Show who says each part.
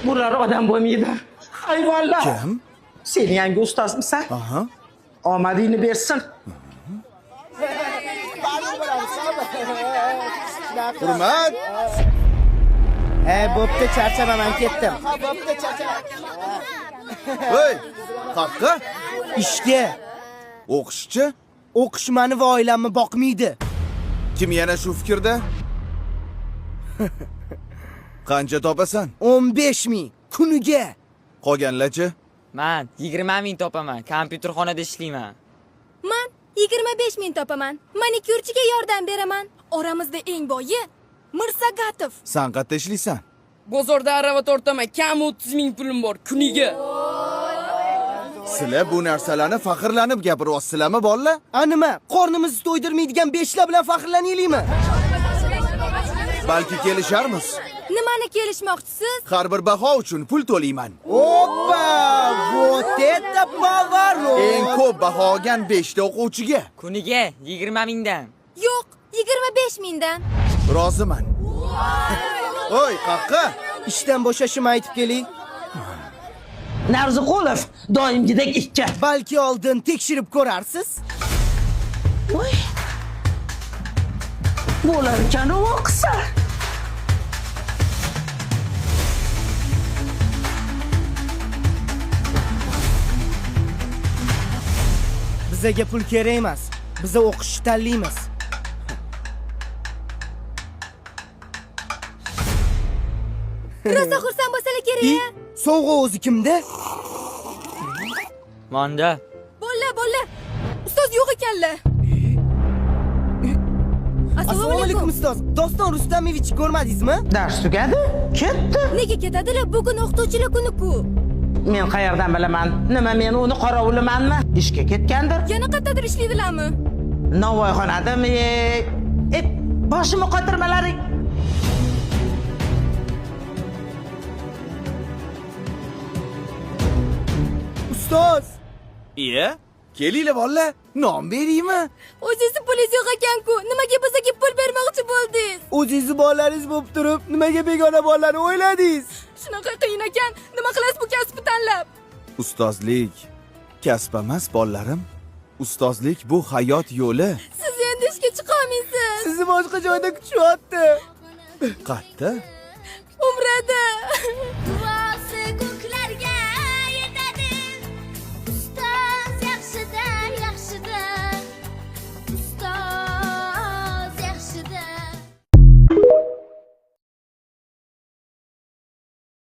Speaker 1: Bular odam bo'lmaydi. Hayvonlar.
Speaker 2: Kim?
Speaker 1: Sen yangi ustozmisan?
Speaker 2: Aha.
Speaker 1: Omadingni bersin.
Speaker 2: Hurmat.
Speaker 3: Bo'pti, charchaman, ketdim.
Speaker 2: Voy, qaqqa?
Speaker 3: Ishga.
Speaker 2: O'qishchi?
Speaker 3: O'qish meni va oilamni boqmaydi.
Speaker 2: Kim yana shu fikrda? Qancha topasan?
Speaker 3: 15 ming kuniga.
Speaker 2: Qolganlarchi?
Speaker 4: Men 20 ming topaman. Kompyuterxonada ishlayman.
Speaker 5: Men 25 ming topaman. Manikyurchiga yordam beraman. Oramizda eng boyi Mirsagatov.
Speaker 2: Sen qayerda ishlaysan?
Speaker 6: Bozorda arava tortaman. Kam 30 ming pulim bor kuniga.
Speaker 2: Sizlar bu narsalarni faxrlanib gapiryapsizlarmi, bolalar?
Speaker 3: Nima? Qornimizni to'ydirmaydigan beshlar bilan faxrlanaylikmi?
Speaker 2: Balki kelisharmiz.
Speaker 5: Nimani kelishmoqchisiz?
Speaker 2: Har bir baho uchun pul to'layman.
Speaker 3: Oppa! Вот это поворот!
Speaker 2: Eng ko'p baho olgan 5 ta o'quvchiga
Speaker 4: Kuniga 20 mingdan.
Speaker 5: Yo'q, 25 mingdan.
Speaker 2: roziman. Voy, qaqqa?
Speaker 3: Ishdan bo'shashimni aytib keling.
Speaker 1: Narziqulov doimgidek ikki.
Speaker 3: Balki oldin tekshirib ko'rarsiz.
Speaker 1: Voy. Bo'lar ekan o'qisa.
Speaker 3: Bizga pul kerak emas. Biz o'qishni tanlaymiz.
Speaker 5: Rosa xursand bo'lsalar kerak.
Speaker 3: Sovg'a o'zi kimda?
Speaker 4: Manda.
Speaker 5: Bo'lla. Ustoz yo'q ekanlar.
Speaker 3: Assalomu alaykum ustoz. Doston Rustamovich ko'rmadingizmi?
Speaker 1: Dars tugadi, ketdi.
Speaker 5: Nega ketadilar? Bugun o'qituvchilar kuni-ku.
Speaker 1: Men qayerdan bilaman? Nima men uni qorovulimanmi? Ishga ketgandir.
Speaker 5: Yana qayerdadir ishlaydilarmi?
Speaker 1: Navoiyxonadami? Boshimni qotirmalaring.
Speaker 3: Ustoz,
Speaker 2: Iya? Kelinglar bolalar, non beraymi?
Speaker 5: O'zingizni pulingiz yo'q ekan-ku. Nimaga bizga pul bermoqchi bo'ldingiz?
Speaker 3: o'zingizni bolalaringiz bo'lib turib, nimaga begona bolalarni o'yladingiz?
Speaker 5: Shunaqa qiyin ekan. Nima qilasiz bu kasbni tanlab?
Speaker 2: Ustozlik kasb emas, bolalarim. Ustozlik bu hayot yo'li.
Speaker 5: Siz endi ishga chiqa olmaysiz.
Speaker 3: Sizni boshqa joyda kutishyapti.
Speaker 2: Qayerda?
Speaker 5: Umrada.